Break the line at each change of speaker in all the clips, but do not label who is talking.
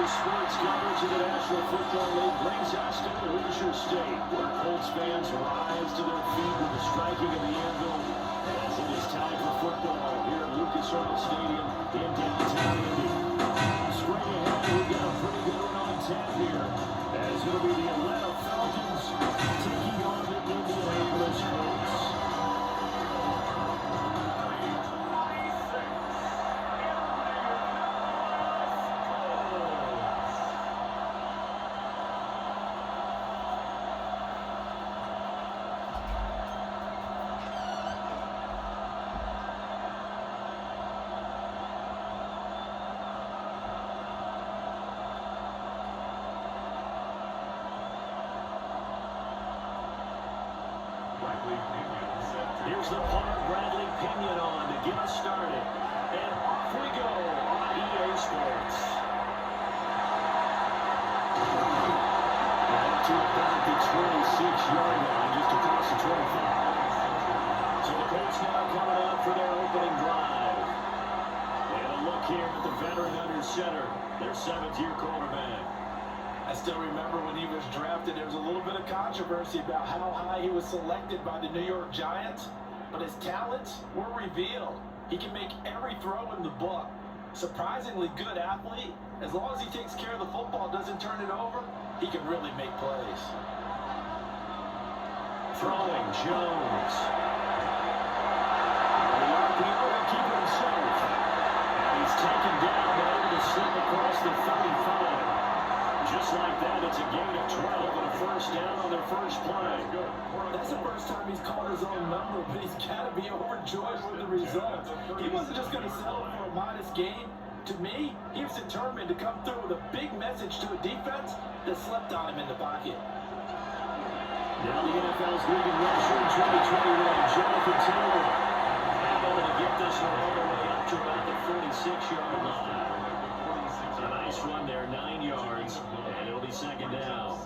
sports coverage of the National Football League brings us to Hoosier State, where Colts fans rise to their feet with the striking of the anvil as it is time for football here at Lucas Oil Stadium in downtown Indy. Straight ahead, we've got a pretty good one on tap here, as it'll be the Atlanta Falcons taking on the Indianapolis Colts. Here's the punter, Bradley Pinion, on to get us started. And off we go on EA Sports. Back to about the 26-yard line, just across the 25. So the Colts now coming out for their opening drive. And a look here at the veteran under center, their 7th-year quarterback.
I still remember when he was drafted, there was a little bit of controversy about how high he was selected by the New York Giants, but his talents were revealed. He can make every throw in the book. Surprisingly good athlete. As long as he takes care of the football, doesn't turn it over, he can really make plays.
Throwing, Jones. The RPO will keep him safe. And he's taken down, able to slip across the 35. Just like that, it's a gain of 12 and a first down on their first play.
That's the first time he's called his own number, but he's got to be overjoyed with the result. He wasn't just going to settle for a modest gain. To me, he was determined to come through with a big message to a defense that slept on him in the pocket.
Now the NFL's leading rusher in 2021, Jonathan Taylor. Able to get this one all the way up to about the 46-yard line. A nice run there, 9 yards, and it'll be second down.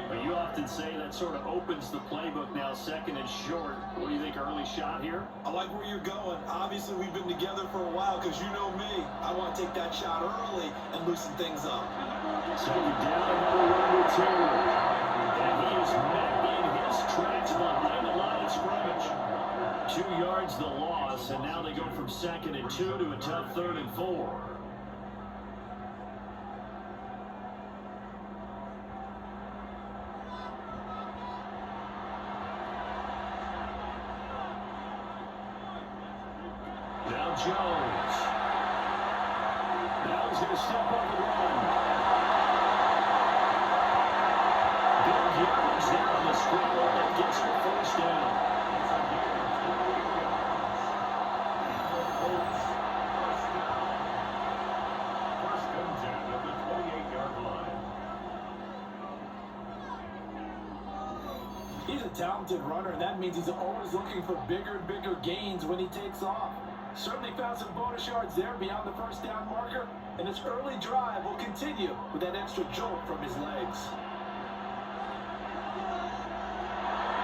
But you often say that sort of opens the playbook now, second and short. What do you think, early shot here?
I like where you're going. Obviously, we've been together for a while because you know me. I want to take that shot early and loosen things up.
Second down, another run with Taylor. And he is met in his tracks behind the line of scrimmage. 2 yards the loss, and now they go from 2nd and 2 to a tough 3rd and 4. Now Jones. Now he's going to step up and run. Big yards there on the scramble that gets the first down. First and 10 at the 28-yard line.
He's a talented runner, and that means he's always looking for bigger and bigger gains when he takes off. Certainly found some bonus yards there beyond the first down marker, and his early drive will continue with that extra jolt from his legs.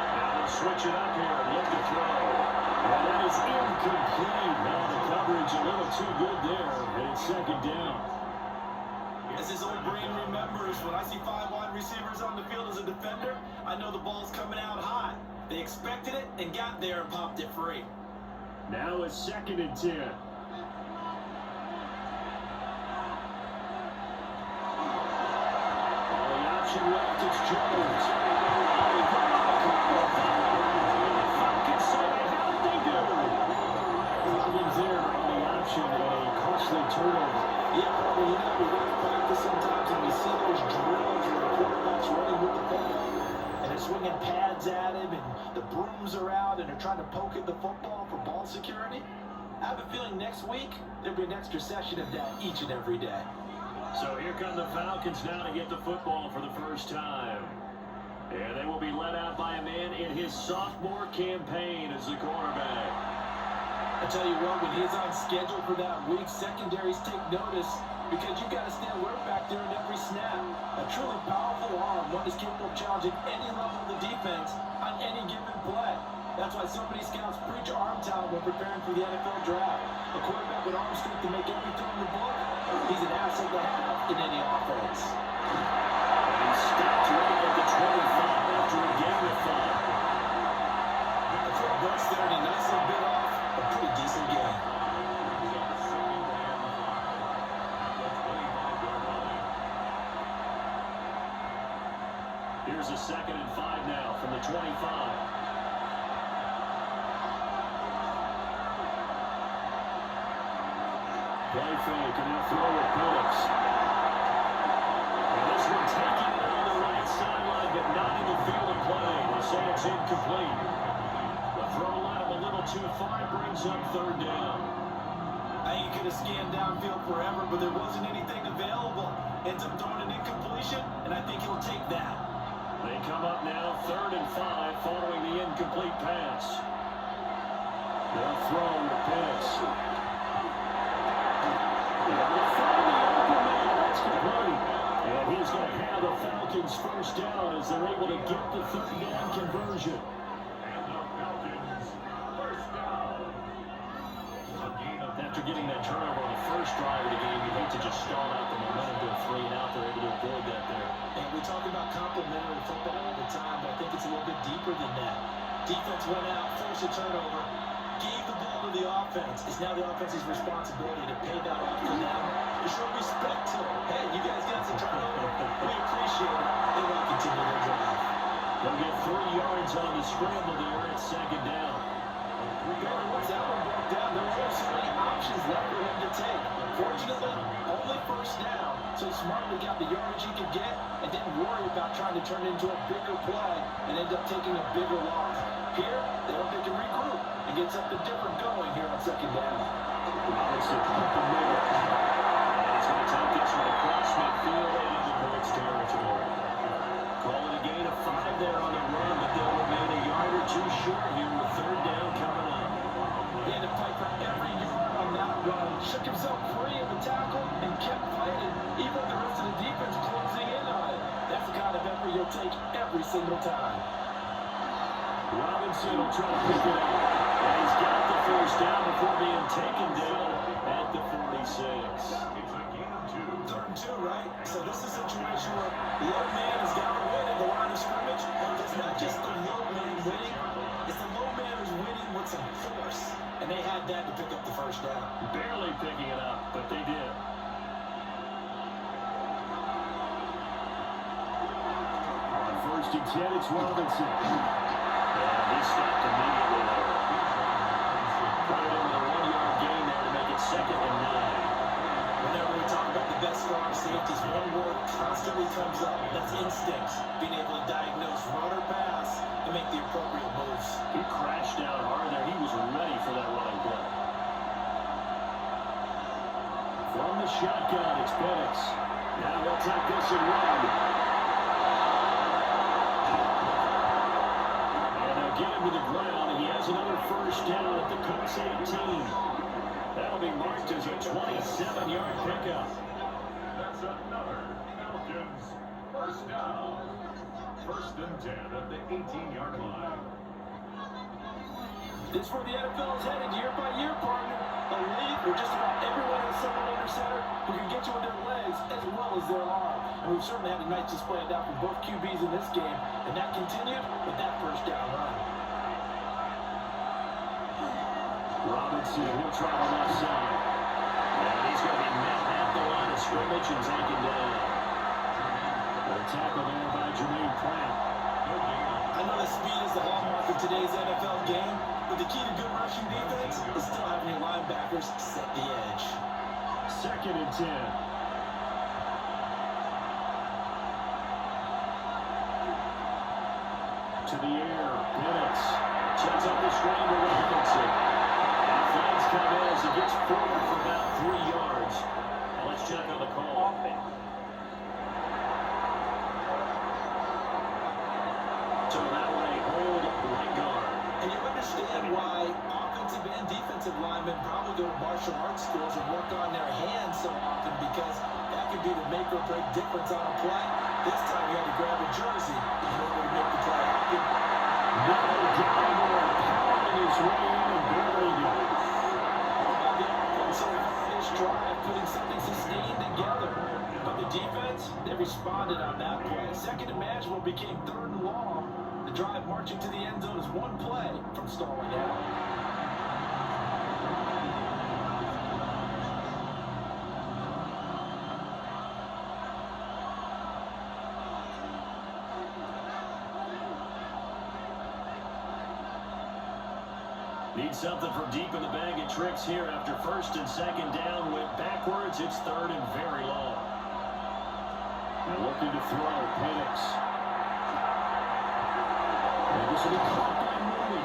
Now they'll switch it up here and look to throw. And that is incomplete. Now the coverage a little too good there, and it's second down.
As his old brain remembers, when I see 5 wide receivers on the field as a defender, I know the ball's coming out hot. They expected it and got there and popped it free.
Now it's 2nd and 10. Only option left, it's Jones. Falcons say, how did they do? Problems there on the option, a costly turnover.
Yeah, probably not. We go to practice sometimes and we see those drills where the quarterback's running with the ball. And they're swinging pads at him, and the brooms are out, and they're trying to poke at the football for ball security. I have a feeling next week there'll be an extra session of that each and every day.
So here come the Falcons now to get the football for the first time. And they will be led out by a man in his sophomore campaign as the quarterback.
I tell you what, when he's on schedule for that week, secondaries take notice because you've got to stand alert back there in every snap. A truly powerful arm, one is capable of challenging any level of the defense on any given play. That's why so many scouts preach arm talent when preparing for the NFL draft. A quarterback with arm strength to make every throw in the book, he's an asset to have in any offense.
And he stopped right at the 25 after a gain of 5.
A quick burst there, and he nicely bit off a pretty decent game.
Here's a 2nd and 5 now from the 25. Play fake, and they'll throw it Penix. And this one taking it on the right sideline, but not in the field of play. They say it's incomplete. The throw led him a little too far, brings up 3rd down.
I think he could have scanned downfield forever, but there wasn't anything available. Ends up throwing an incompletion, and I think he'll take that.
They come up now 3rd and 5 following the incomplete pass. They'll throw with Penix. And he's going to have the Falcons 1st down as they're able to get the 3rd down conversion. And the Falcons 1st down. After getting that turnover on the first drive of the game, you hate to just stall out the momentum to a 3 and out. They're able to avoid that there.
And we talk about complementary football all the time, but I think it's a little bit deeper than that. Defense went out, forced a turnover, gave the ball to the offense. It's now the offense's responsibility to pay that off to them. To show respect to them. Hey, you guys got some turnover. We appreciate it. They want to continue their drive.
They'll get 3 yards on the scramble there at 2nd down.
Once that one broke down, there were so many options left for him to take. Fortunately, only 1st down, so he smartly got the yardage he could get and didn't worry about trying to turn it into a bigger play and end up taking a bigger loss. Here, they hope they can regroup and get something different going here on 2nd down.
Robinson up the middle. And he's going to take this from across midfield and into Colts territory. Calling a gain of 5 there on the run, but they'll remain a yard or 2 short here with 3rd down coming up.
He had to fight for every yard on that run, shook himself free of the tackle, and kept fighting, even with the rest of the defense closing in on it. That's the kind of effort you'll take every single time.
Robinson will try to pick it up. And he's got the 1st down before being taken down at the 46.
3rd and 2, right? So this is a situation where the low man has got to win at the line of scrimmage. It's not just the low man winning. It's the low man who's winning with some force. And they had that to pick up the 1st down.
Barely picking it up, but they did. On 1st and 10, it's Robinson. And he stopped immediately there. Put it over the 1-yard gain there to make it 2nd and 9.
Whenever we talk about the best strong safeties, one word constantly comes up. That's instincts. Being able to diagnose run or pass and make the appropriate moves.
He crashed down hard there. He was ready for that running play. From the shotgun, it's Penix. Now they'll take this and run. And they'll get him to the ground, and he has another 1st down at the Colts 18. That'll be marked as a 27-yard pickup. That's another Falcons 1st down. 1st and 10 at the 18-yard line.
This is where the NFL is headed year by year, partner. A league where just about everyone has someone under center who can get you with their legs as well as their arm. And we've certainly had a nice display of that from both QBs in this game. And that continued with that 1st down run.
Robinson, he'll try the left side. And he's going to be met at the line of scrimmage and taken down. A tackle there by Jermaine Pratt.
I know that speed is the hallmark of today's NFL game, but the key to good rushing defense is still having your linebackers set the edge.
2nd and 10. To the air, Penix sets up the screen to Robinson. And flags come in as he gets forward for about 3 yards. And let's check on the call. So that way, hold right guard.
And you understand why offensive and defensive linemen probably go to martial arts schools and work on their hands so often, because that could be the make or break difference on a play. This time you had to grab a jersey in order to make the play happen.
Pounding his way in and barely goes.
The offense so far this drive, putting something sustained together. But the defense, they responded on that play. Second and manageable became third and long. The drive marching to the end zone is one play from stalling out.
Need something from deep in the bag of tricks here after first and second down. Went backwards. It's third and very long. And looking to throw. Penix. And this will be caught by Mooney.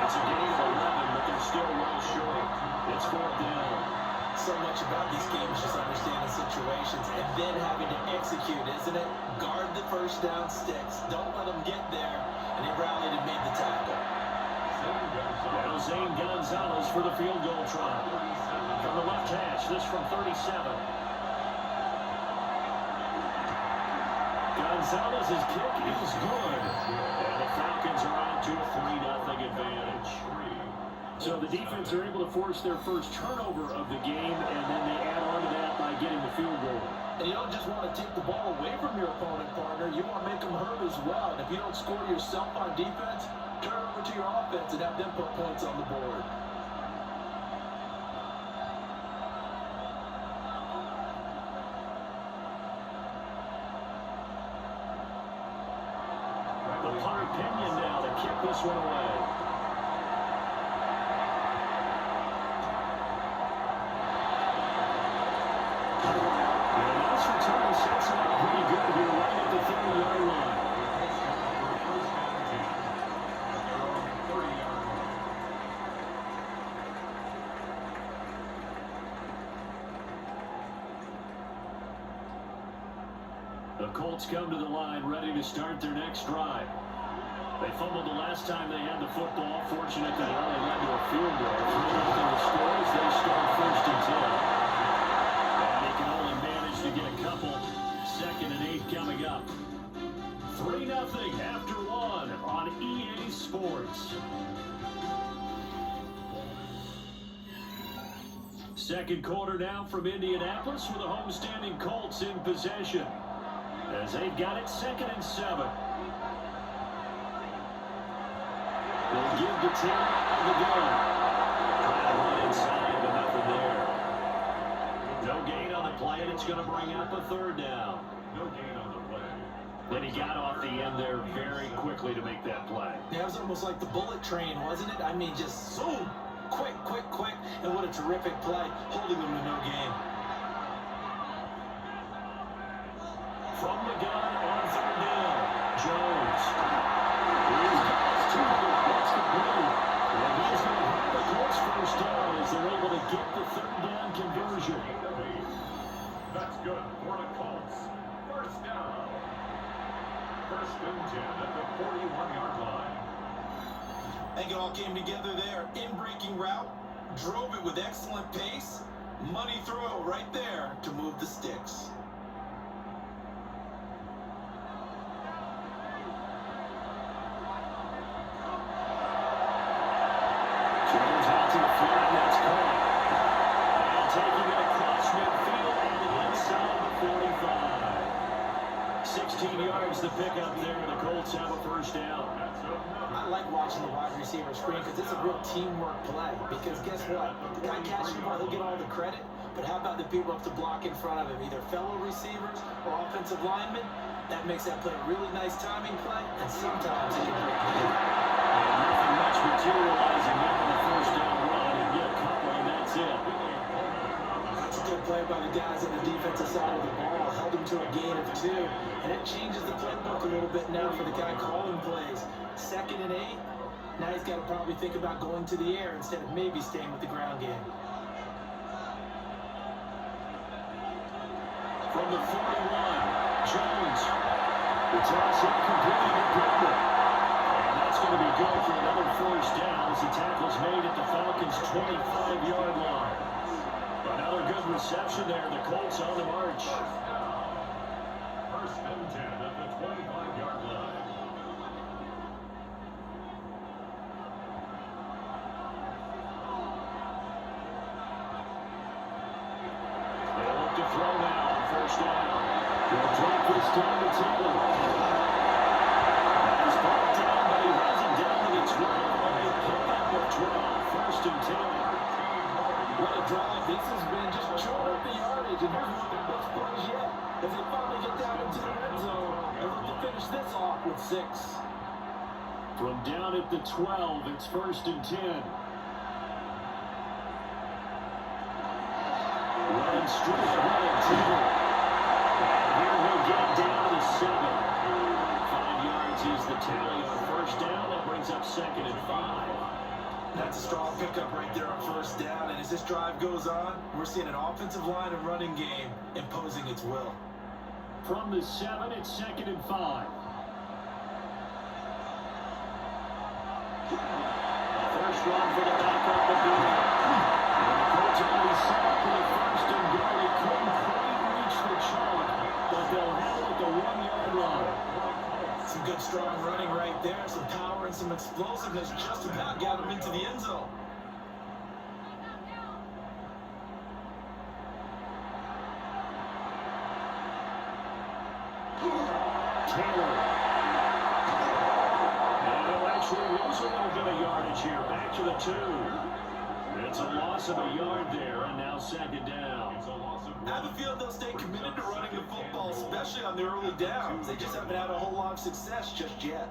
It's a gain of 11, but they're still well short. It's fourth down.
So much about these games just understanding situations and then having to execute, isn't it? Guard the first down sticks. Don't let them get there. And he rallied and made the tackle.
Now Zane Gonzalez for the field goal try. From the left hash, this from 37. Gonzalez's kick is good. And the Falcons are on to a 3-0 advantage. So the defense are able to force their first turnover of the game, and then they add on to that by getting the field goal.
And you don't just want to take the ball away from your opponent, partner. You want to make them hurt as well. And if you don't score yourself on defense, turn over to your offense and have them put points on the board.
The punter Pinion now to kick this one away. And that's return sets it up pretty good here right at the 30-yard line. The Colts come to the line ready to start their next drive. They fumbled the last time they had the football. Fortunate that it only led to a field goal. 3-0 the score as they start first and 10. And they can only manage to get a couple. Second and 8 coming up. 3-0 after one on EA Sports. Second quarter now from Indianapolis with the homestanding Colts in possession. As they've got it 2nd and 7. They'll give to Taylor on the gun. Trying to run inside, but nothing there. No gain on the play, and it's going to bring up a third down. No gain on the play. Then he got off the end there very quickly to make that play.
Yeah, it was almost like the bullet train, wasn't it? I mean, just zoom. Quick, quick, quick. And what a terrific play, holding them to no gain.
From the gun on third down, Jones. He's got his two. That's the blue. And he's going to have the Colts first down as they're able to get the third down conversion. That's good for the Colts. First down. First and 10 at the 41-yard line.
I think it all came together there. In-breaking route, drove it with excellent pace. Money throw right there to move the sticks.
Jones out to the flat, and that's caught. And taking it across midfield and inside the 45. 16 yards to pick up there, and the Colts have a first down.
I like watching the wide receiver screen because it's a real teamwork play. Because guess what? The guy catching the ball, he'll get all the credit. But how about the people up to block in front of him? Either fellow receivers or offensive linemen. That makes that play a really nice timing play. And sometimes it can break the game.
And nothing much materializing there on the first down run. And get a couple, and that's it.
That's a good play by the guys on the defensive side of the ball. Held him to a gain of 2. And it changes the playbook a little bit now for the guy calling plays. 2nd and 8. Now he's got to probably think about going to the air instead of maybe staying with the ground game.
From the 41, Jones. The toss incomplete to Gilbert. And that's going to be good for another first down as the tackle's made at the Falcons' 25-yard line. Another good reception there. The Colts on the march. First and 10 at the 25-yard line. to throw now on first down. He'll drop this down to Taylor. He's brought down, but he has it down to the 12. And they pick up with 12. First and 10.
What a drive. This has been just chewing up the yardage. And here's one of the best plays yet as they finally get down into the red zone and look to finish this off with 6.
From down at the 12, it's first and 10. Running straight ahead, Taylor. And here he'll get down to 7. 5 yards is the tally on first down. That brings up second and 5.
That's a strong pickup right there on first down. And as this drive goes on, we're seeing an offensive line and running game imposing its will.
From the 7, it's second and 5. First run for the back up the field. And the Colts already set up for the first and goal. They couldn't quite reach the chalk, but they'll have it at the 1-yard line.
Some good strong running right there, some power and some explosiveness just about got him into the end zone.
Taylor. And they'll actually lose a little bit of yardage here. Back to the 2. It's a loss of a yard there, and now second down.
I have a feeling they'll stay committed to running the football, especially on the early downs. They just haven't had a whole lot of success just yet.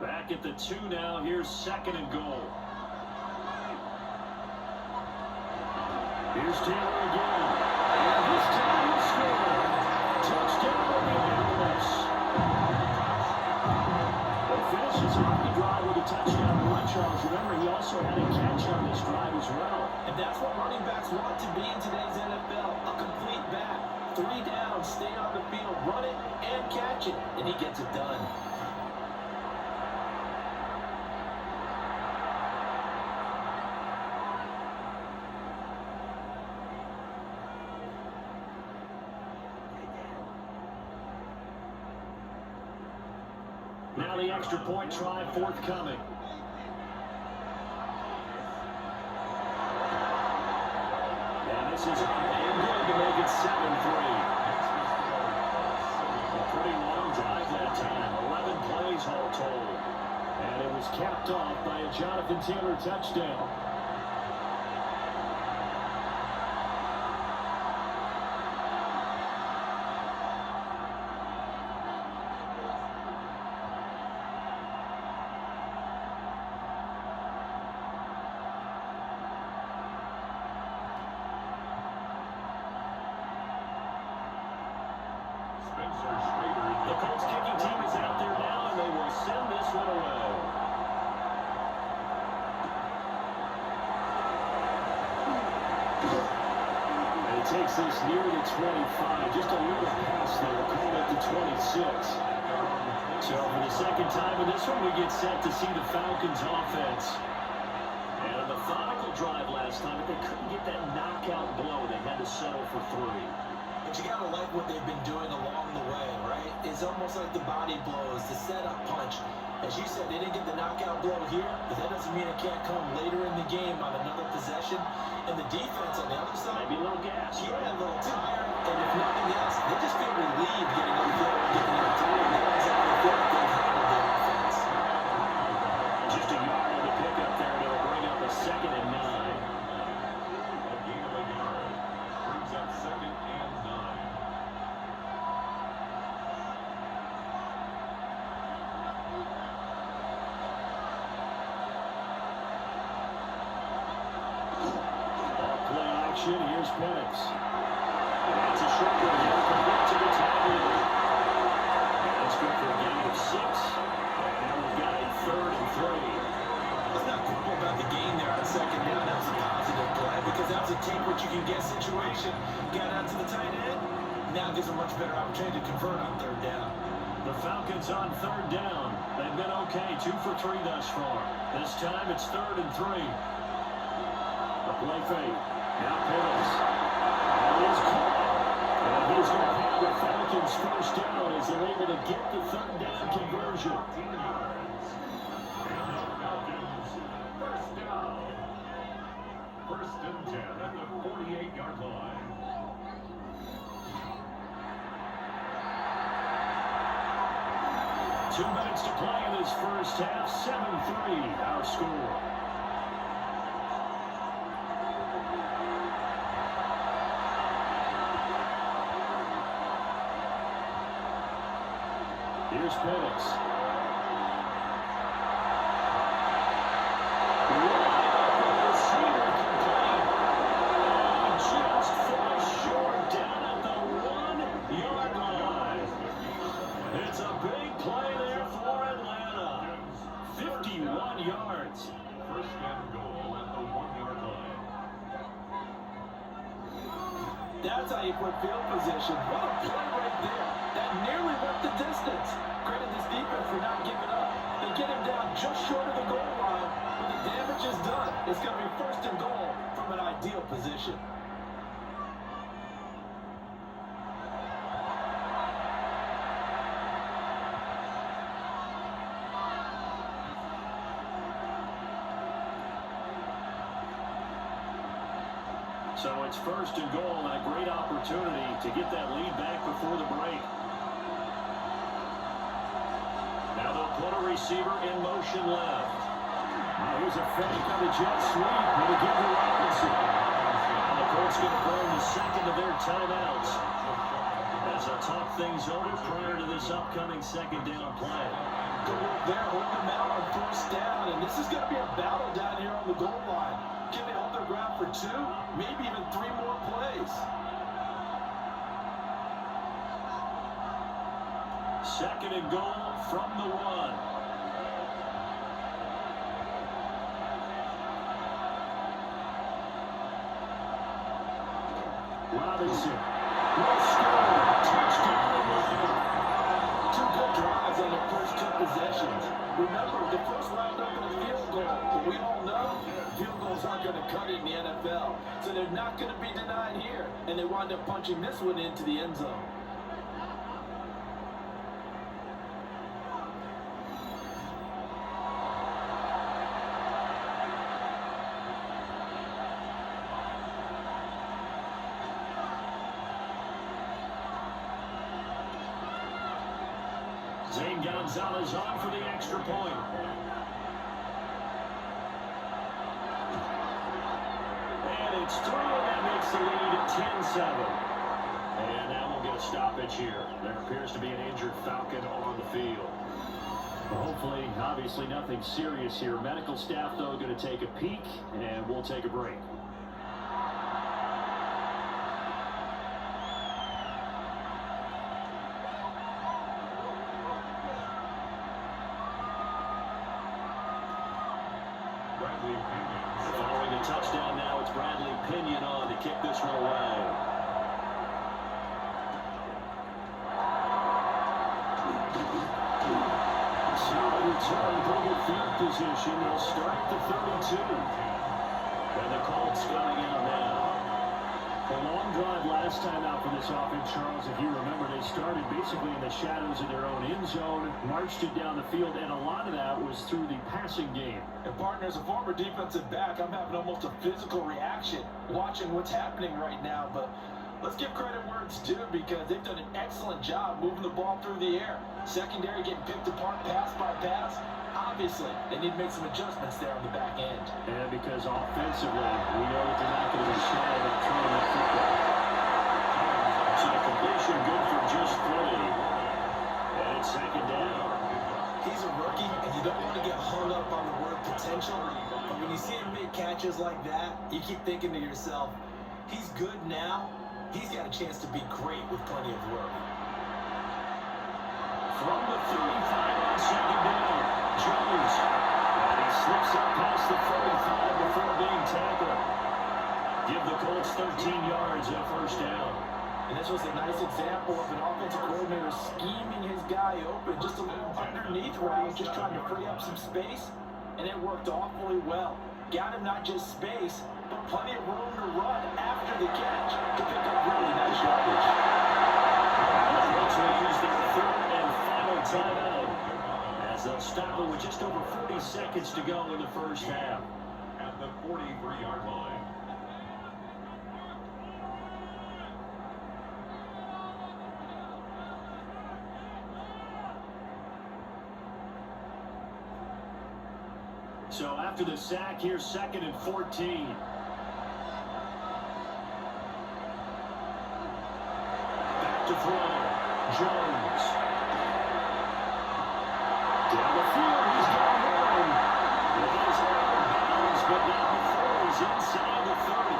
Back at the 2 now. Here's second and goal. Here's Taylor again. And this time he'll score. Touchdown, Indianapolis. Well, finishes off the drive with a touchdown run, Charles. Remember, he also had a catch on this drive as well.
And that's what running backs want to be in today's NFL. A complete back. 3 down, stay on the field, run it, and catch it. And he gets it done.
Now the extra point try forthcoming. And this is up and good to make it 7-3. A pretty long drive that time. 11 plays all told. And it was capped off by a Jonathan Taylor touchdown. The Colts kicking team is out there now, and they will send this one away. And it takes this near the 25. Just a little pass there. We'll call it the 26. So for the second time in this one, we get set to see the Falcons offense. And a methodical drive last time, but they couldn't get that knockout blow. They had to settle for 3.
But you gotta like what they've been doing along the way, right? It's almost like the body blows, the setup punch. As you said, they didn't get the knockout blow here, but that doesn't mean it can't come later in the game on another possession. And the defense on the other side,
Maybe a little gas.
yeah, a little tired. And if nothing else, they just feel relieved getting up there and getting it done. That is how they feel like they've handled their offense.
Just a yard on the pickup there, and it'll bring up a second and 9.
A gain of a yard brings up second and 9.
Play action, here's Penix. That's a short one here, complete to the tight end. That's good for a gain of 6. And now we've got a 3rd and 3.
Let's not grumble about the gain there on second down. That was a positive play because that was a take what you can get situation. Got out to the tight end. Now gives a much better opportunity to convert on 3rd down.
The Falcons on 3rd down. They've been okay, 2 for 3 thus far. This time it's 3rd and 3. A play fake. Now Penix. That is caught. And he's going to have the Falcons first down as they're able to get the 3rd down conversion.
First and 10 at the 48-yard line.
Two minutes to play in this first half. 7-3 our score. Here's Penix. Just falls short down at the 1-yard line. It's a big play there for Atlanta. 51 yards.
First and goal at the 1-yard line.
That's how you put field position. What a play right there. That nearly went the distance. Credit this defense for not giving up. They get him down just short of the goal line, but the damage is done. It's going to be first and goal from an ideal position.
So it's first and goal, and a great opportunity to get that lead back before the break. Now they'll put a receiver in motion left. Now here's a fake on the jet sweep. It'll give to Robinson. And the Colts going to burn the second of their timeouts as they talk things over prior to this upcoming second down play.
They're holding them out on first down, and this is going to be a battle down here on the goal line. Can they hold their ground for 2, maybe even 3 more plays?
Second and goal from the 1. Robinson will score. Touchdown.
2 good drives on their first 2 possessions. Remember, the first wound up in a field goal, but we all know field goals aren't going to cut it in the NFL. So they're not going to be denied here, and they wind up punching this one into the end zone.
Zane Gonzalez on for the extra point. And it's through, and that makes the lead at 10-7. And now we'll get a stoppage here. There appears to be an injured Falcon on the field. Well, hopefully, obviously nothing serious here. Medical staff, though, going to take a peek, and we'll take a break. Following the touchdown now, it's Bradley Pinion on to kick this one away. So return, pretty good field position. They'll start the 32. And the Colts coming out now. A long drive last time out for this offense, Charles. If you remember, they started basically in the shadows of their own end zone, marched it down the field, and a lot of that was through the passing game.
And partner, as a former defensive back, I'm having almost a physical reaction watching what's happening right now. But let's give credit where it's due, because they've done an excellent job moving the ball through the air. Secondary getting picked apart pass by pass. Obviously, they need to make some adjustments there on the back end.
And because offensively, we know that they're not going to be shy about throwing that football. So the completion good for just 3. And it's second down.
He's a rookie, and you don't want to get hung up on the word potential. But when you see him make catches like that, you keep thinking to yourself, he's good now. He's got a chance to be great with plenty of work.
From the 35 on second down, Jones. And he slips up past the 45 before being tackled. Give the Colts 13 yards and a first down.
And this was a nice example of an offensive coordinator scheming his guy open, just a little underneath route, just trying to free up some space, and it worked awfully well. Got him not just space, but plenty of room to run after the catch to pick up really nice yardage.
The Colts will use their third and final timeout as they'll stop it with just over 40 seconds to go in the first half.
At the 43-yard line.
So after the sack, here's 2nd and 14. Back to throw. Jones. Down the field, he's got one. It is out of bounds, but not before he's inside the 30.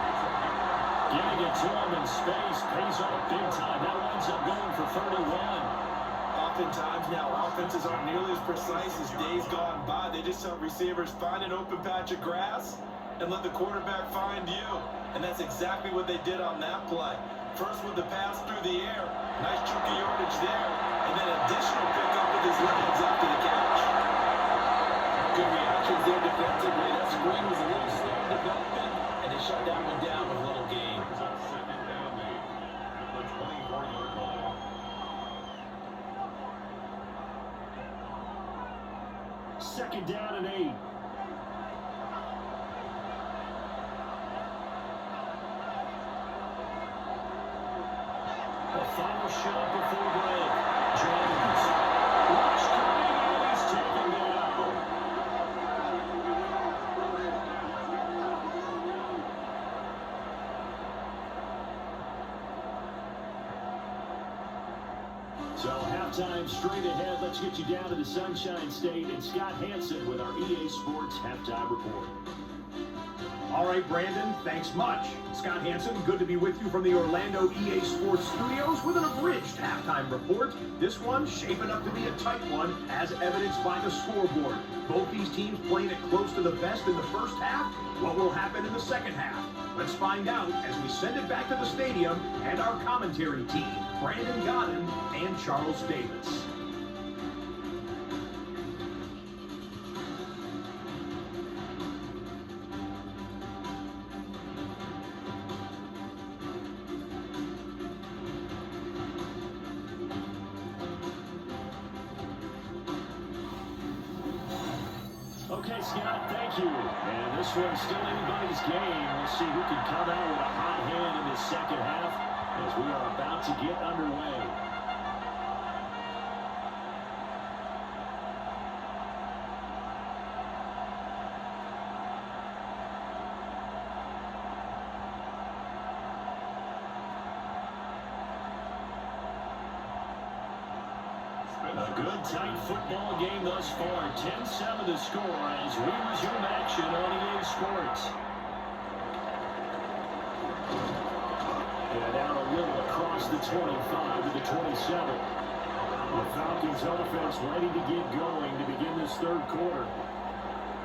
Giving it to him in space pays off big time. That winds up going for 31.
Oftentimes now, offenses aren't nearly as precise as days gone by. They just help receivers find an open patch of grass and let the quarterback find you. And that's exactly what they did on that play. First with the pass through the air. Nice chunk of yardage there. And then additional pickup with his legs after the catch. Good reactions there defensively. That screen was a little slow in development, and they shut that one down with a little gain.
It's on 2nd down, at the 24-yard line.
2nd down and 8. The final shot before break. Jones. Rush coming, and he's taken down. So halftime straight ahead. Let's get you down to the Sunshine State and Scott Hansen with our EA Sports Halftime Report.
All right, Brandon, thanks much. Scott Hansen, good to be with you from the Orlando EA Sports Studios with an abridged halftime report. This one shaping up to be a tight one, as evidenced by the scoreboard. Both these teams playing it close to the vest in the first half. What will happen in the second half? Let's find out as we send it back to the stadium and our commentary team, Brandon Godden and Charles Davis.
Okay, Scott, thank you. And this one's still anybody's game. We'll see who can come out with a hot hand in this second half as we are about to get underway. A good, tight football game thus far. 10-7 to score as we resume action on EA Sports. And out a little across the 25 to the 27. The Falcons offense ready to get going to begin this third quarter.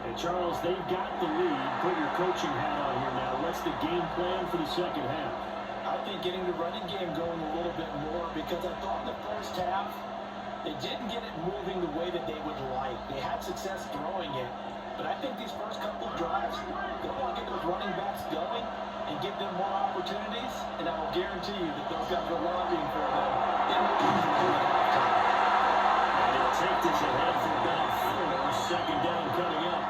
And Charles, they've got the lead. Put your coaching hat on here now. What's the game plan for the second half?
I think getting the running game going a little bit more, because I thought in the first half they didn't get it moving the way that they would like. They had success throwing it, but I think these first couple of drives, they want to get those running backs going and give them more opportunities, and I will guarantee you that those guys are lobbying for them in the halftime.
And he'll take this ahead for about 4. 2nd down coming up.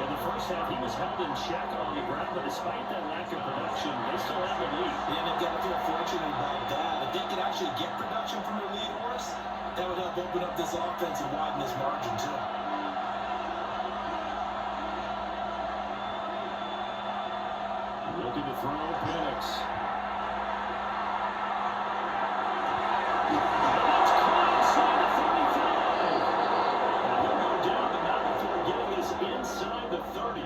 In the first half, he was held in check on the ground, but despite that lack of production, they still have the lead.
And they've got to feel fortunate about that. If they could actually get production from their lead horse, that would help open up this offense and widen this margin, too.
Looking to throw, Penix. That's caught inside the 35. And he'll go down the mountain before getting us inside the 30.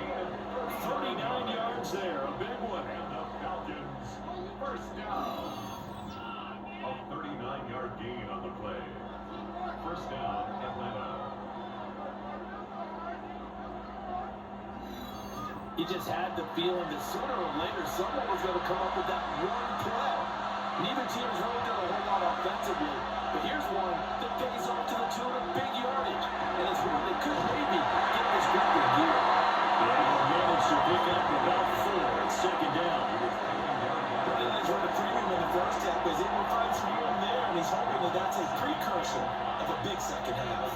39 yards there, a big one.
And the Falcons, first down. A 39-yard gain on the play. First down, Atlanta.
You just had the feeling that sooner or later someone was going to come up with that one play. Neither team has really done a whole lot offensively, but here's one that pays off to the tune of big yardage, and it's one that could maybe get this group in gear.
Yeah, he managed to pick up about 4 at 2nd down.
But it is what a premium in the first half is. He will find some room there, and he's hoping that that's a precursor of a big second half.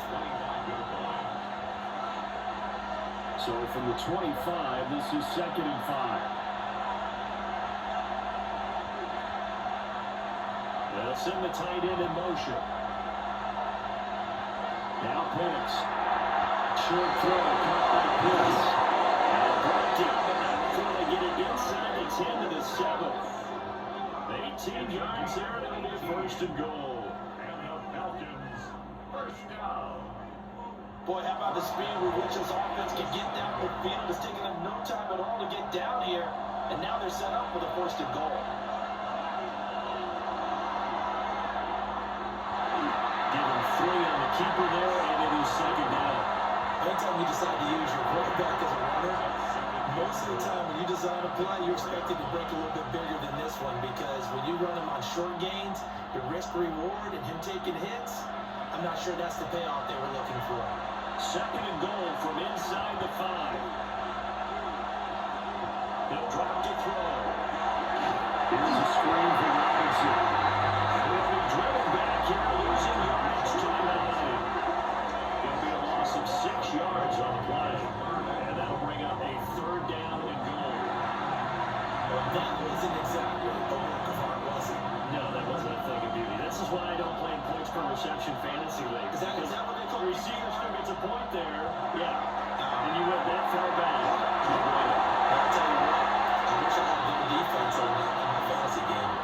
So from the 25, this is 2nd and 5. They'll send the tight end in motion. Now Penix. Short throw, caught by blitz. And brought down the net before they get it inside the 10 to the 7. 18 yards there, and it'll be a first and goal.
And the Falcons, first down.
Boy, how about the speed with which this offense can get down the field? It's taking them no time at all to get down here. And now they're set up for the first and goal.
Give him 3 on the keeper there, and it is second down.
Anytime you decide to use your quarterback as a runner, most of the time when you design a play, you're expected to break a little bit bigger than this one, because when you run him on short gains, your risk-reward and him taking hits, I'm not sure that's the payoff they were looking for.
Second and goal from inside the 5. They'll drop to throw. Here's a screen for Robinson. Will be driven back here, losing yards to the 9. It'll be a loss of 6 yards on the play. And that'll bring up a third down and goal.
Well, that wasn't exactly a work of art, was it?
No, that wasn't a thing of beauty. This is why I don't play in points per reception fantasy league.
Is that what they call
the
it?
receiver still gets a point there. Yeah. And you went that far back.
I'll tell you what, I wish I had better defense on that in my fantasy game.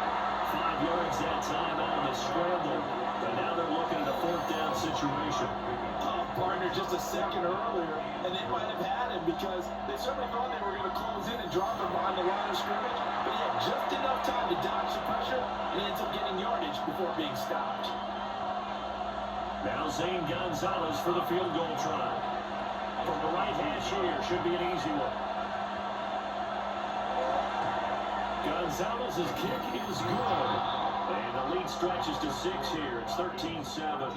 5 yards that time on the scramble. But now they're looking at a fourth down situation.
Partner just a second earlier, and they might have had him because they certainly thought they were going to close in and drop him behind the line of scrimmage, but he had just enough time to dodge the pressure, and he ends up getting yardage before being stopped.
Now Zane Gonzalez for the field goal try. From the right hash here, should be an easy one. Gonzalez's kick is good. And the lead stretches to 6 here. It's 13-7.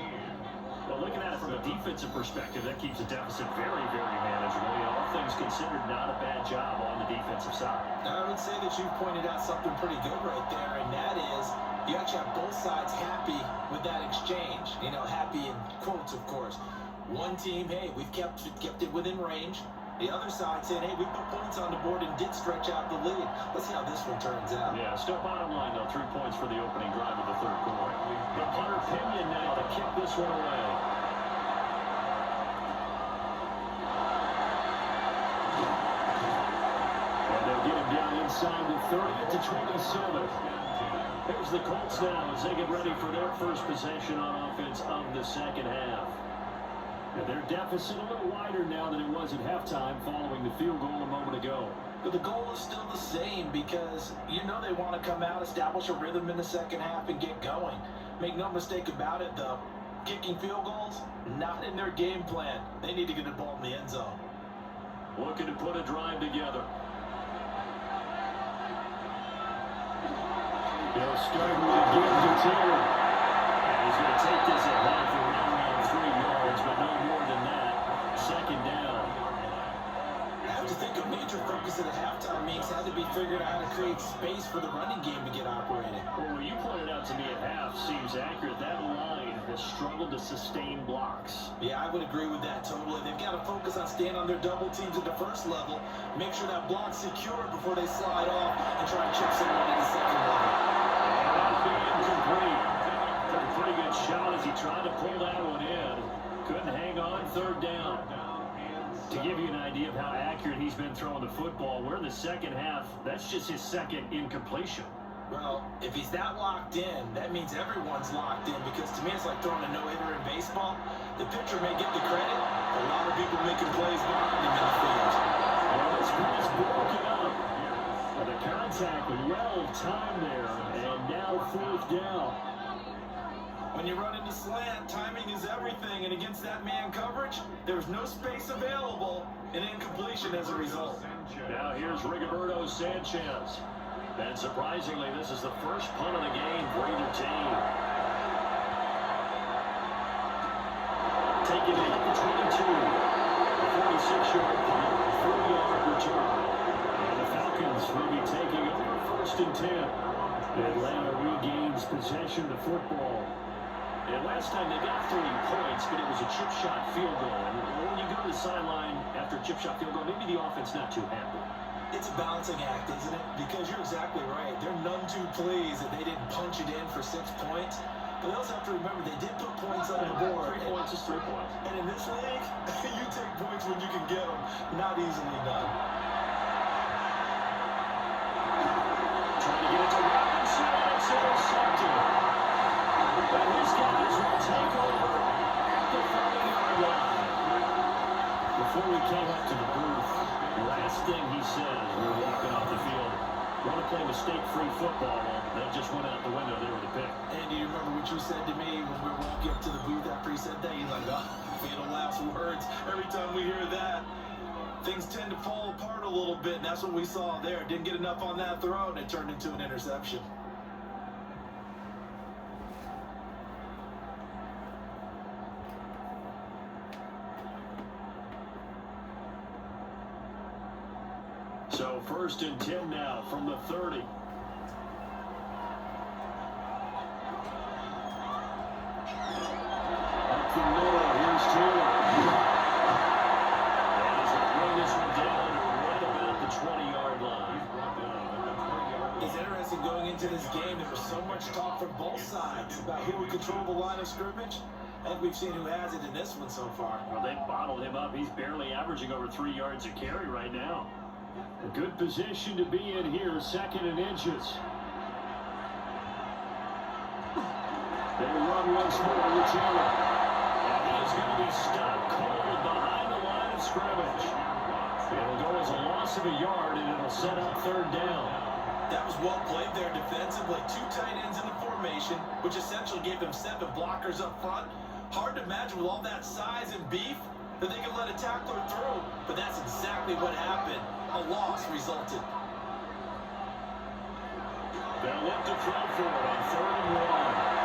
Well, looking at it from a defensive perspective, that keeps the deficit very, very manageable. You know, all things considered, not a bad job on the defensive side.
I would say that you've pointed out something pretty good right there, and that is you actually have both sides happy with that exchange. You know, happy in quotes, of course. One team, hey, we've kept it within range. The other side saying, hey, we put points on the board and did stretch out the lead. Let's see how this one turns out.
Yeah, still bottom line, though, 3 points for the opening drive of the third quarter. The punter Pinion now to kick this one away. And they'll get him down inside the 30 to 27. There's the Colts now as they get ready for their first possession on offense of the second half. And their deficit a little wider now than it was at halftime following the field goal a moment ago.
But the goal is still the same because you know they want to come out, establish a rhythm in the second half, and get going. Make no mistake about it, though. Kicking field goals, not in their game plan. They need to get the ball in the end zone.
Looking to put a drive together. They'll start with a give to Taylor. And he's going to take this at half around 3 yards, but no more than that. Second down.
I have to think a major focus at the halftime means had to be figured out how to create space for the running game to get operating.
Well, what you pointed out to me at half seems accurate. That line has struggled to sustain blocks.
Yeah, I would agree with that totally. They've got to focus on staying on their double teams at the first level, make sure that block's secure before they slide off and try and chip someone at the second level.
That'll be incomplete. Took a pretty good shot as he tried to pull that one in. Couldn't hang on, third down. To give you an idea of how accurate he's been throwing the football, we're in the second half. That's just his second incompletion.
Well, if he's that locked in, that means everyone's locked in, because to me it's like throwing a no-hitter in baseball. The pitcher may get the credit, but a lot of people making plays behind him in the field.
Well, this one is broken up. Well, the contact well timed there, and now fourth down.
When you run into slant, timing is everything, and against that man coverage, there's no space available, and incompletion as a result.
Now here's Rigoberto Sanchez. And surprisingly, this is the first punt of the game for either team. Taking it at the 22. A 46-yard punt, 4-yard return. And the Falcons will be taking over first and 10. Atlanta regains possession of the football. And last time they got 3 points, but it was a chip shot field goal. And when you go to the sideline after a chip shot field goal, maybe the offense not too happy.
It's a balancing act, isn't it? Because you're exactly right. They're none too pleased that they didn't punch it in for 6 points. But they also have to remember they did put points on the board.
3 points is 3 points.
And in this league, you take points when you can get them. Not easily done.
Trying to get it to Robinson, and it's intercepted. But his guys will take over at the 30-yard line. Before we came up to the booth, the last thing he said as we were walking off the field, want to play mistake-free football. That just went out the window there with a pick.
Andy, you remember what you said to me when we were walking up to the booth after he said that? He's like, oh, fatal last words. Every time we hear that, things tend to fall apart a little bit, and that's what we saw there. Didn't get enough on that throw, and it turned into an interception.
So 1st and 10 now from the 30. Up the middle, here's Taylor. And he's going to bring this one down right about the 20-yard line.
It's interesting going into this game. There was so much talk from both sides about who would control the line of scrimmage. I think we've seen who has it in this one so far.
Well, they bottled him up. He's barely averaging over 3 yards a carry right now. A good position to be in here, 2nd and inches. They run once more with Taylor. And he's going to be stopped cold behind the line of scrimmage. It'll go as a loss of a yard, and it'll set up 3rd down.
That was well played there defensively. 2 tight ends in the formation, which essentially gave them 7 blockers up front. Hard to imagine with all that size and beef that they could let a tackler through. But that's exactly what happened. A loss resulted.
They'll look to throw for it on 3rd and 1.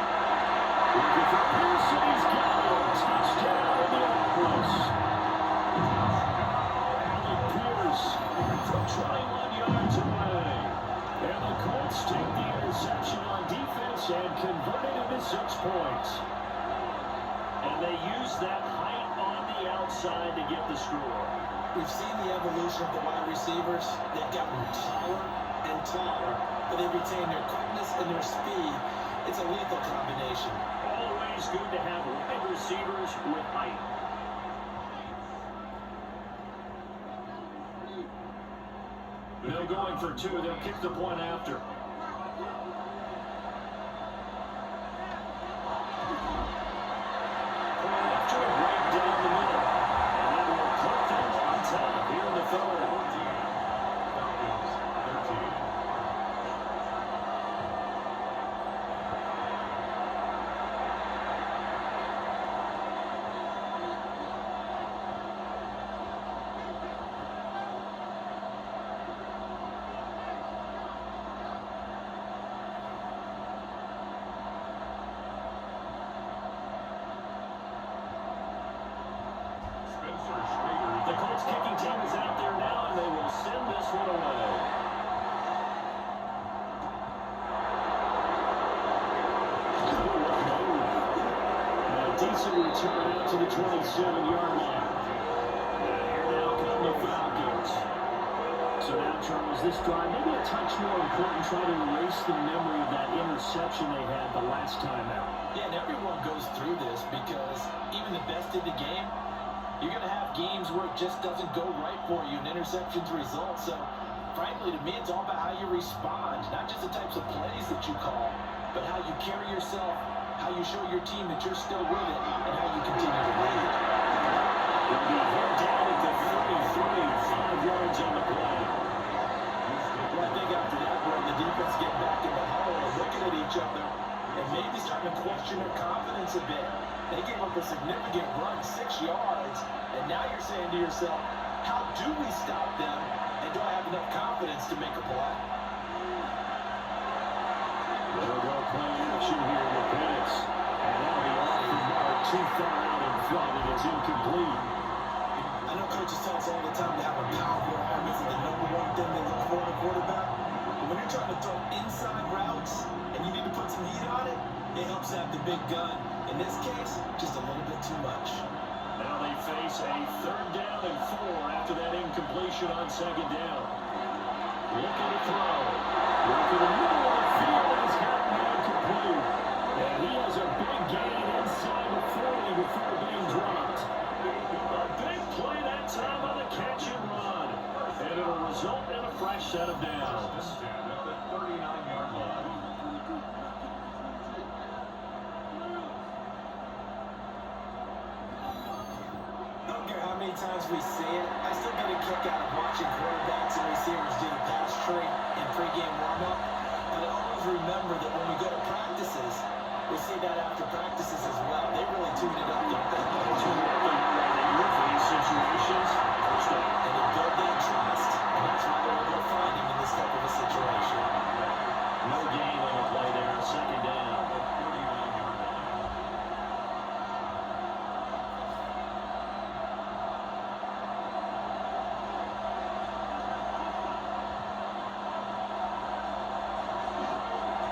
Looking for Pearson, he's got it. Touchdown, Indianapolis. Alec Pierce from 21 yards away. And the Colts take the interception on defense and convert it into 6 points. And they use that height on the outside to get the score.
We've seen the evolution of the wide receivers. They've gotten taller and taller, but they retain their quickness and their speed. It's a lethal combination.
Always good to have wide receivers with height. They're going for 2. They'll kick the point after. After a break down the middle. And that will put them on top here in the 3rd. The Colts kicking team is out there now, and they will send this one away. A decent return out to the 27-yard line. And here now come the Falcons. So now, Charles, this drive, maybe a touch more important, try to erase the memory of that interception they had the last time out.
Yeah, and everyone goes through this because even the best in the game, you're going to have games where it just doesn't go right for you and interceptions result. So, frankly, to me, it's all about how you respond, not just the types of plays that you call, but how you carry yourself, how you show your team that you're still with it, and how you continue to lead.
They'll be held down at the 33, 5 yards on the play.
Well, I think after that, where the defense get back in the huddle and looking at each other and maybe starting to question their confidence a bit. They gave up a significant run, 6 yards, and now you're saying to yourself, how do we stop them, and do I have enough confidence to make a play?
They'll go play action here with Penix, and that'll be off the mark, too far out in front, and it's incomplete.
I know coaches tell us all the time to have a powerful arm isn't the #1 thing they look for in a quarterback, but when you're trying to throw inside routes, and you need to put some heat on it, it helps have the big gun. In this case, just a little bit too much.
Now they face a 3rd down and 4 after that incompletion on 2nd down. Looking to throw. Look at the middle of the field. He's gotten incomplete. And he has a
times we see it, I still get a kick out of watching quarterbacks and receivers do the pass tree in pregame warm-up. But I always remember that when we go to practices, we see that after practices as well. They really tune it up, don't they?
They tune it up in these situations.
And they build that trust, and that's why they're able to find him in this type of a situation.
No gain on the play there. Second down.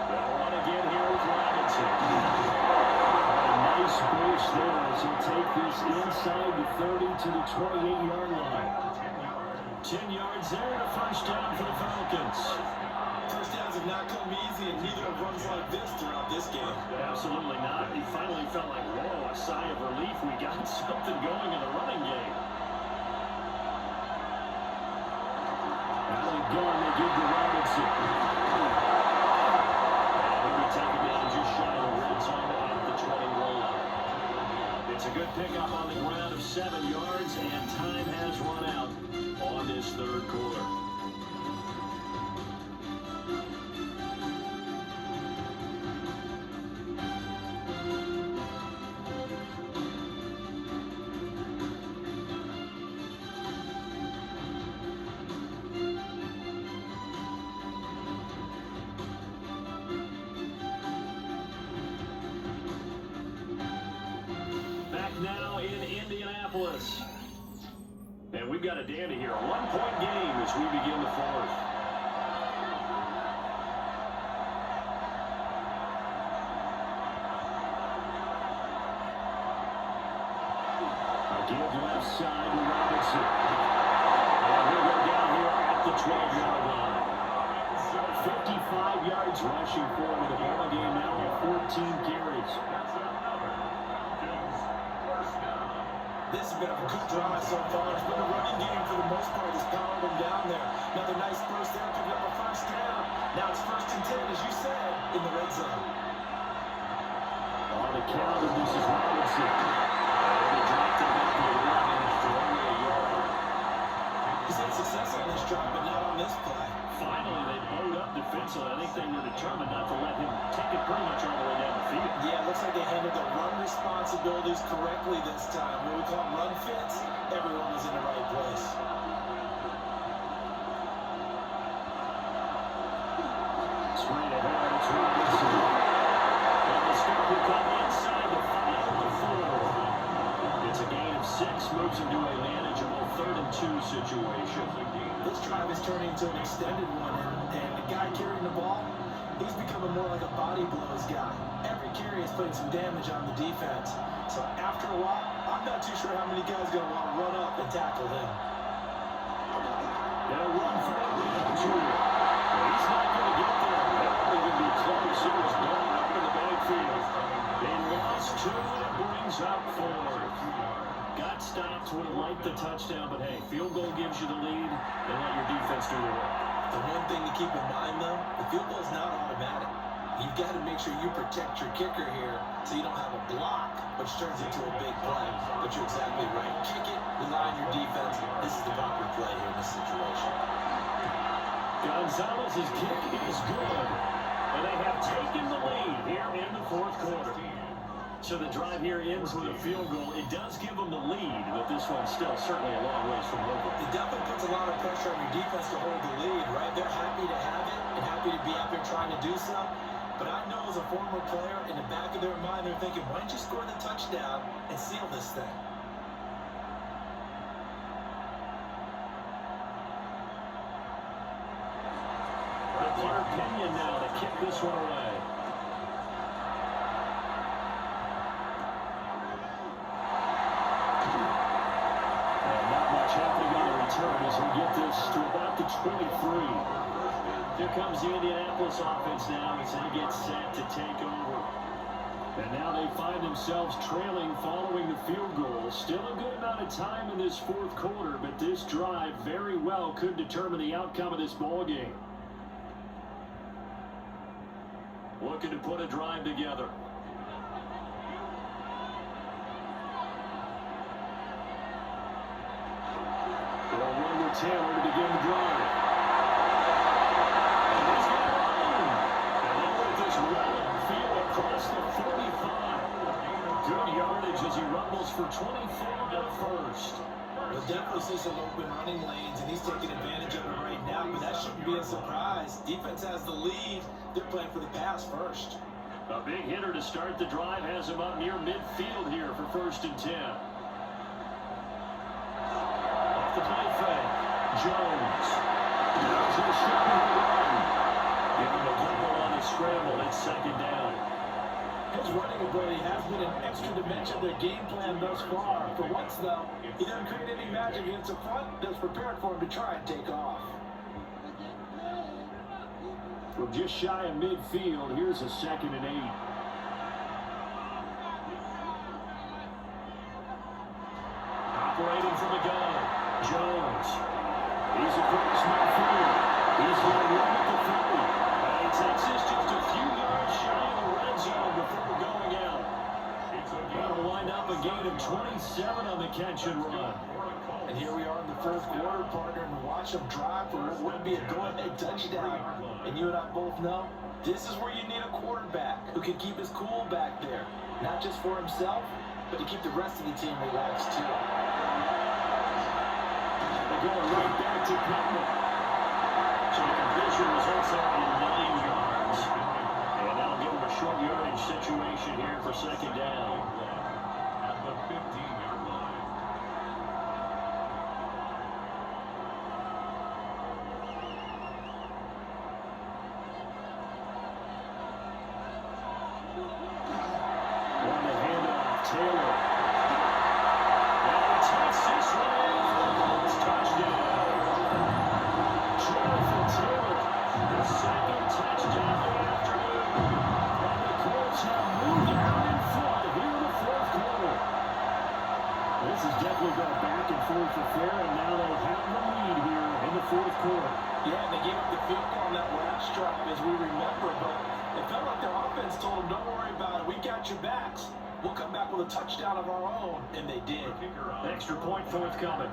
They'll run again here with Robinson. A nice boost there as he'll take this inside the 30 to the 28-yard line. 10 yards there and a first down for the Falcons.
First downs have not come easy, and neither have runs like this throughout this game.
Absolutely not. He finally felt like, whoa, a sigh of relief. We got something going in the running game. Now they go and they give to Robinson. And we take him down just shy of the red zone at the 20 rollout. It's a good pickup on the ground of 7 yards, and time has run out on this third quarter. Back now in Indianapolis. And we've got a dandy here. A 1-point game as we begin the fourth. A give left side to Robinson. And he'll go down here at the 12-yard line. 55 yards rushing forward. The ball game now with 14 carries.
This has been a good drive so far. It's been a running game for the most part. It's powered them down there. Another nice burst there, picking up a first down. Now it's 1st and 10, as you said, in the red zone.
On the count, and this is Robinson. And they dropped him at the 11 for only a yard.
He's had success on this drive, but not on this play.
Finally, they bowed up defensively. I think they were determined not to let him take it pretty much all the way down the field.
Yeah, it looks like they handled the run responsibilities correctly this time. What we call run fits, everyone was in the right place.
Straight ahead, it's Robinson. And the stop will come inside the 5 to 4. It's a gain of 6, moves into a manageable 3rd and 2 situation.
This drive is turning into an extended one, and the guy carrying the ball, he's becoming more like a body blows guy. Every carry is putting some damage on the defense. So after a while, I'm not too sure how many guys are going to want to run up and tackle him.
They'll run for it with Junior. He's not going to get there. That'll even be close. It was blown up in the backfield. They lost 2, and it brings up 4. Got stopped, would have liked the touchdown, but hey, field goal gives you the lead, and let your defense do the work.
The one thing to keep in mind, though, the field goal is not automatic. You've got to make sure you protect your kicker here so you don't have a block, which turns into a big play. But you're exactly right. Kick it, rely on your defense. This is the proper play here in this situation.
Gonzalez's kick is good, and they have taken the lead here in the 4th quarter. So the drive here ends with a field goal. It does give them the lead, but this one's still certainly a long ways from over.
It definitely puts a lot of pressure on your defense to hold the lead, right? They're happy to have it and happy to be out there trying to do so. But I know as a former player, in the back of their mind, they're thinking, why don't you score the touchdown and seal this thing?
Clark Pinion now to kick this one away. And not much happening on the return as we get this to about the 23. Here comes the Indianapolis offense now as they get set to take over. And now they find themselves trailing following the field goal. Still a good amount of time in this 4th quarter, but this drive very well could determine the outcome of this ball game. Looking to put a drive together. Taylor to begin the drive. And he's got a run. And then with this running field across the 45. Good yardage as he rumbles for 24 to the first.
We'll definitely see some open running lanes, and he's taking advantage of it right now, but that shouldn't be a surprise. Defense has the lead. They're playing for the pass first.
A big hitter to start the drive has him up near midfield here for 1st and 10. Off the play fake. Jones. Now to the shot with the run. Give him a couple on the scramble. It's 2nd down.
His running ability has been an extra dimension of their game plan thus far. For once, though, he doesn't create any magic against the front that's prepared for him to try and take off.
From just shy of midfield, here's a 2nd and 8. Operating from the gun, Jones. He's across midfield. He's going to run at the 30. And he takes this just a few yards shy of the red zone before going out. That'll wind up a gain of 27 on the catch and run.
And here we are in the 4th quarter, partner, and watch him drive for what would be a go-ahead touchdown. And you and I both know, this is where you need a quarterback who can keep his cool back there. Not just for himself, but to keep the rest of the team relaxed, too.
They're going right back to Pittman. So the completion results out in 9 yards. And that'll give him a short yardage situation here for 2nd down.
At the 15-yard line.
On the handoff, Taylor. And he takes this one for the Colts touchdown. Jonathan Taylor, the 2nd touchdown of the afternoon. And the Colts have moved out in front here in the 4th quarter. This has definitely been a back and forth affair, and now they have the lead here in the 4th quarter.
Yeah, they gave up the field goal on that last drive, as we remember, but it felt like their offense told them, don't worry about it, we got your backs. We'll come back with a touchdown of our own, and they did.
Extra point forthcoming.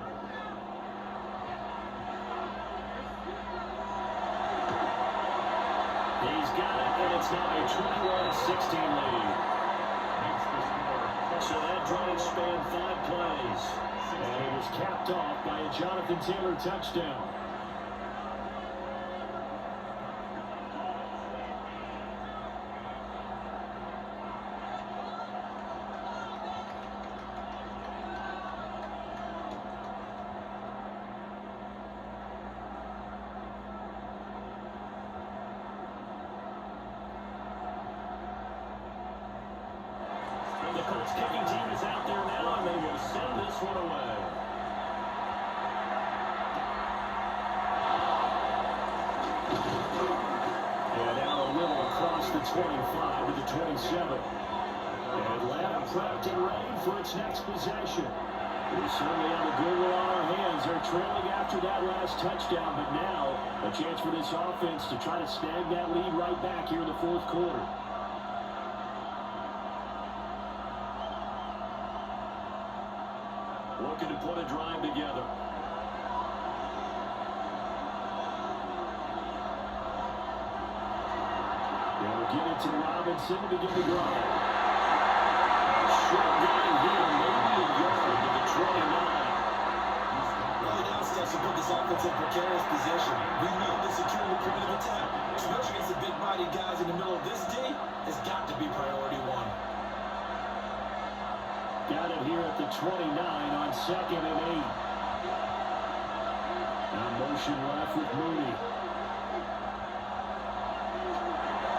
He's got it, and it's now a 21-16 lead. So that drive spanned 5 plays, and it was capped off by a Jonathan Taylor touchdown. The Colts kicking team is out there now, and they will send this one away. And down a little across the 25 to the 27. Atlanta prepped and ready for its next possession. We certainly have a good one on our hands. They're trailing after that last touchdown, but now a chance for this offense to try to snag that lead right back here in the 4th quarter. Looking to put a drive together. They'll give it to Robinson to begin the drive. Short gain here, maybe a yard to the 29.
Really now starts to put this offense in precarious position. We know the secure the primitive attack, especially against the big body guys in the middle of this D, has got to be priority 1.
Got it here at the 29 on 2nd and 8. Now motion left with Mooney.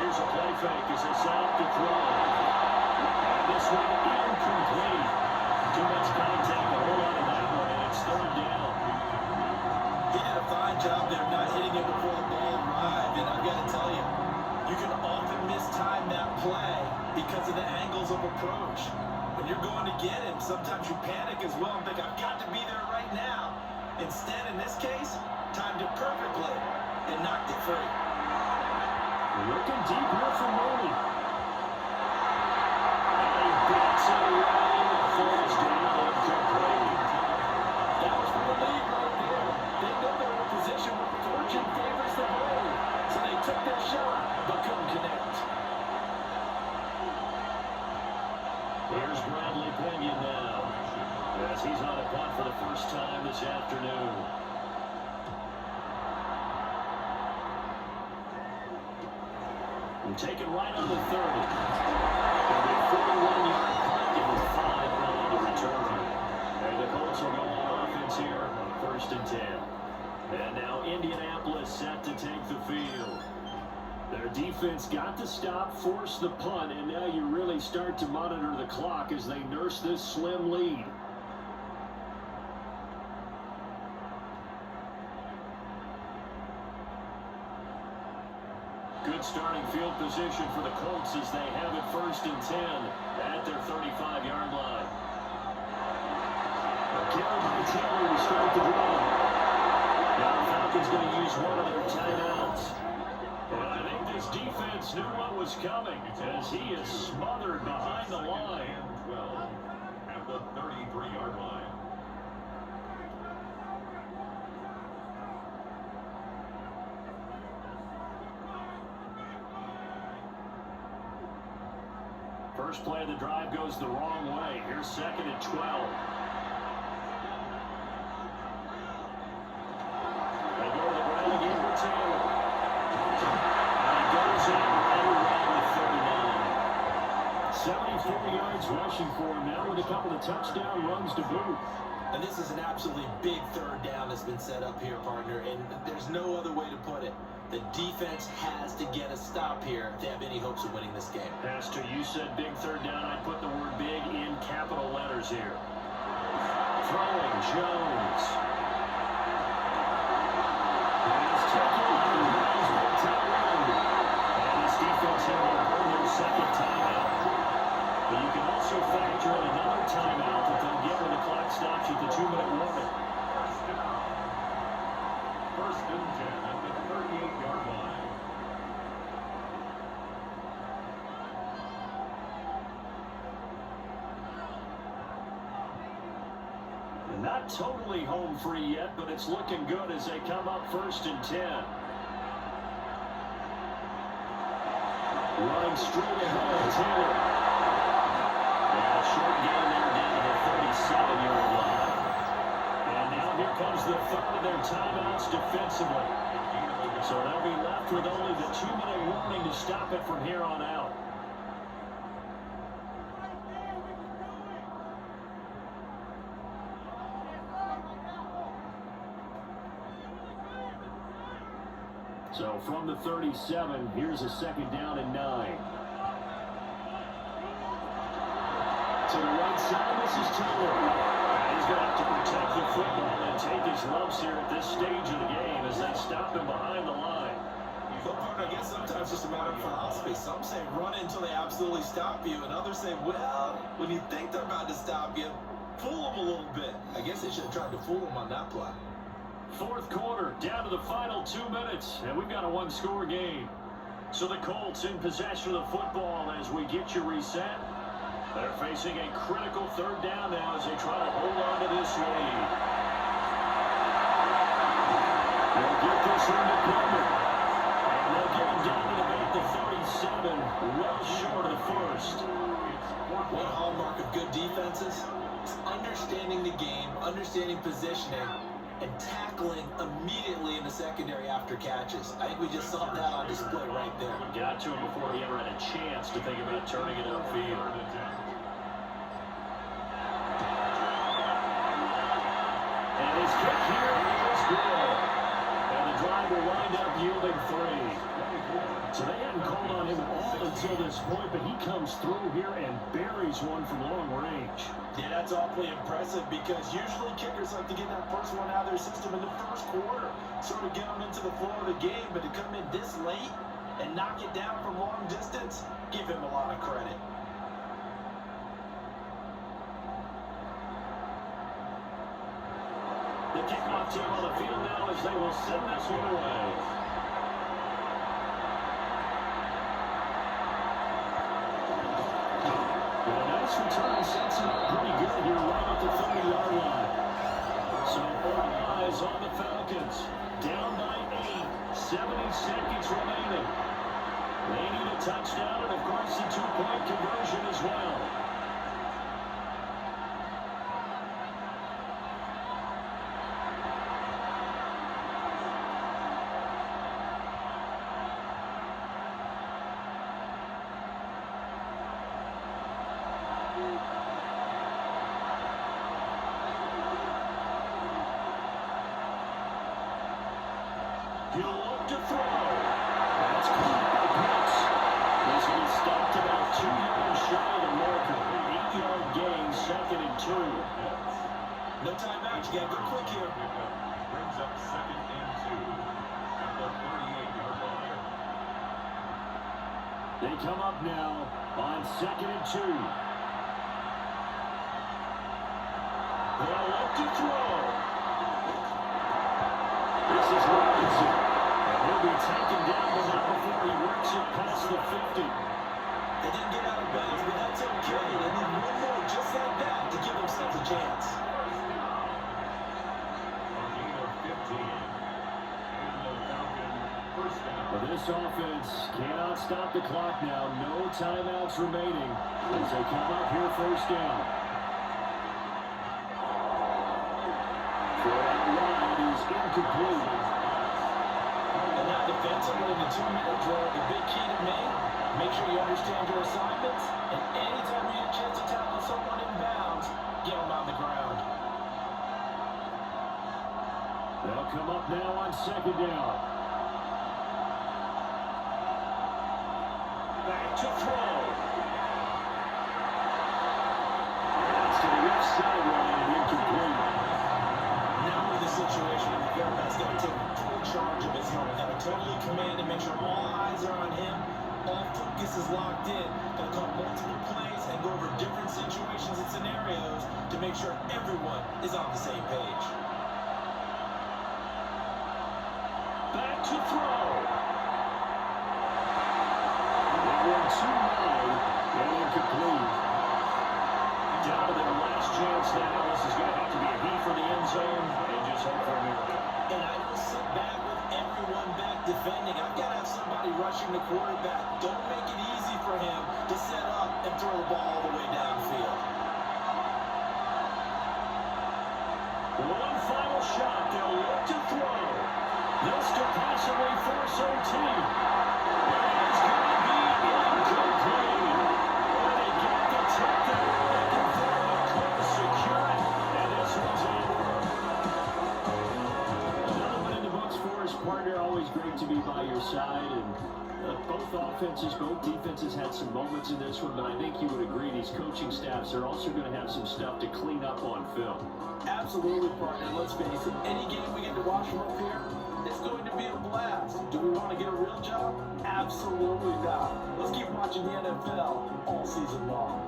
Here's a play fake as they set up the throw. And this one incomplete. Too much contact to hold on to that one, and it's 3rd down.
He did a fine job there not hitting it before the ball arrived, and I've got to tell you, you can often mistime that play because of the angles of approach. When you're going to get him, sometimes you panic as well and think, I've got to be there right now. Instead, in this case, timed it perfectly and knocked it free.
Looking deep here for Mooney. And he backs it away and falls down incomplete.
That was for the lead right there. They know
Here's Bradley Pinion now, as he's on a punt for the first time this afternoon. And taken right on the 30. And a 41-yard punt with 5 to return. And the Colts will go on offense here on 1st and 10. And now Indianapolis set to take the field. Their defense got the stop, forced the punt, and now you really start to monitor the clock as they nurse this slim lead. Good starting field position for the Colts as they have it 1st and 10 at their 35-yard line. Carried by Taylor to start the drive. Now the Falcons going to use one of their timeouts. And I think this defense knew what was coming as he is smothered behind the line.
12 at the 33-yard line.
First play of the drive goes the wrong way. Here's 2nd and 12. They go to the ground again for Taylor. And he goes in and around the 39. 74 yards rushing for him now with a couple of touchdown runs to boot.
And this is an absolutely big 3rd down that's been set up here, partner, and there's no other way to put it. The defense has to get a stop here if they have any hopes of winning this game.
Pastor, you said big 3rd down. I put the word big in capital letters here. Throwing Jones. And it's taken and this defense here will burn their 2nd timeout. But you can also factor in another timeout that they'll get when the clock stops at the 2-minute warning.
1st and 10 at the 38-yard line.
Not totally home free yet, but it's looking good as they come up 1st and 10. Running straight ahead, Taylor. And a short gain there down to the 37-yard line. And now here comes the 3rd of their timeouts defensively. So they'll be left with only the 2-minute warning to stop it from here on out. So from the 37, here's a 2nd down and 9. To the right side, this is Taylor. He's going to have to protect the football and take his lumps here at this stage of the game as they stop him behind the line.
Well, partner, I guess sometimes it's just a matter of philosophy. Some say run until they absolutely stop you, and others say, well, when you think they're about to stop you, fool them a little bit. I guess they should have tried to fool them on that play.
4th quarter, down to the final 2 minutes, and we've got a 1-score game. So the Colts in possession of the football as we get you reset. They're facing a critical 3rd down now as they try to hold on to this lead. They'll get this one to Plummer. And they'll get him down to about the 37, well short of the 1st.
One hallmark of good defenses is understanding the game, understanding positioning, and tackling immediately in the secondary after catches. I think we just saw that on display right there.
Got to him before he ever had a chance to think about turning it upfield. And his kick here is good. And the drive will wind up yielding 3. So they hadn't called on him all until this point, but he comes through here and buries one from long range.
Yeah, that's awfully impressive because usually kickers like to get that first one out of their system in the 1st quarter, sort of get them into the flow of the game, but to come in this late and knock it down from long distance, give him a lot of credit.
The kickoff team on the field now as they will send this one away. Nice return sets him up pretty good here right at the 30-yard line. So all eyes on the Falcons. Down by 8. 70 seconds remaining. They need a touchdown and, of course, a 2-point conversion as well. He'll look to throw. That's caught by Pitts. This one is stopped about 2 yards shy of the marker. 8-yard gain, 2nd and 2.
No timeout. You got to go quick here.
Brings up 2nd and 2 at the 38-yard line.
They come up now on 2nd and 2. They'll look to throw. This is Robinson. And he'll be taken down, but not before he works it past the 50.
They didn't get out of bounds, but that's okay. They need one more just like that to give themselves a chance.
A gain of 15. And the Falcon first down.
But this offense cannot stop the clock now. No timeouts remaining as they come up here first down. For that ride is incomplete.
And now defensively in the 2-minute drill, the big key to me, make sure you understand your assignments, and anytime you get a chance to tackle someone in bounds, get them on the ground.
They'll come up now on 2nd down. Back to throw. That's to the left sideline and incomplete.
Now with the situation, the quarterback's got to take full charge of his helmet. Got to totally command and make sure all eyes are on him. All focus is locked in. Got to call multiple plays and go over different situations and scenarios to make sure everyone is on the same page.
Back to throw. They went too wide and incomplete. Down to their last chance now. This is going to have to be a heat for the end zone and just hope for a miracle.
And I don't sit back with everyone back defending. I've got to have somebody rushing the quarterback. Don't make it easy for him to set up and throw the ball all the way downfield.
One final shot. They'll look to throw. This could possibly force OT. It's going to be incomplete. And they get the tip that they're looking for. Close, secure it. And this one's in. Another one in the books for his partner. Always great to be by your side. And both offenses, both defenses had some moments in this one, but I think you would agree these coaching staffs are also going to have some stuff to clean up on film.
Absolutely, partner. Let's face it, any game we get to watch from up here, it's going to be a blast. Do we want to get a real job? Absolutely not. Let's keep watching the NFL all season long.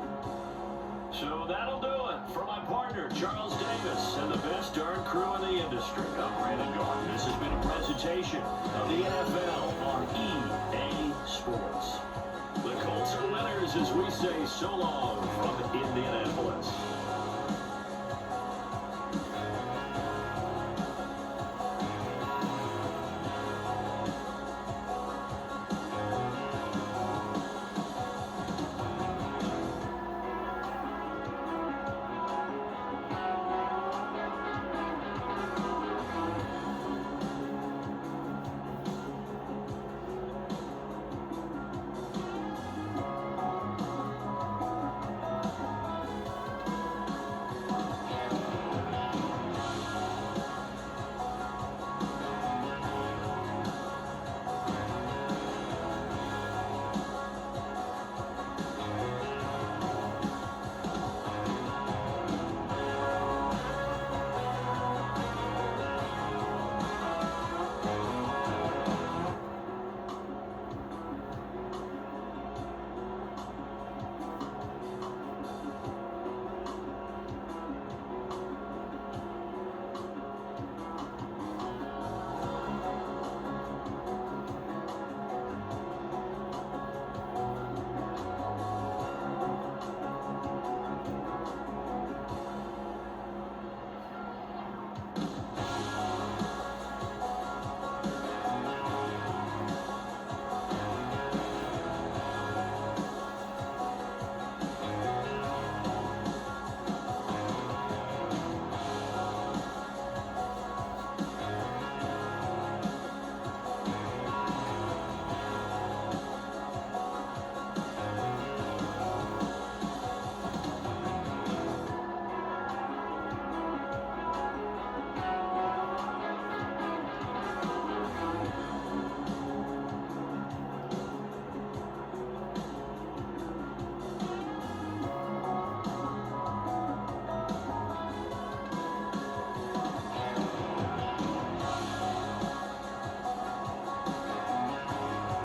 So that'll do it for my partner, Charles Davis, and the best darn crew in the industry. I'm Brandon Gordon. This has been a presentation of the NFL on EA Sports. The Colts are winners as we say so long from Indianapolis.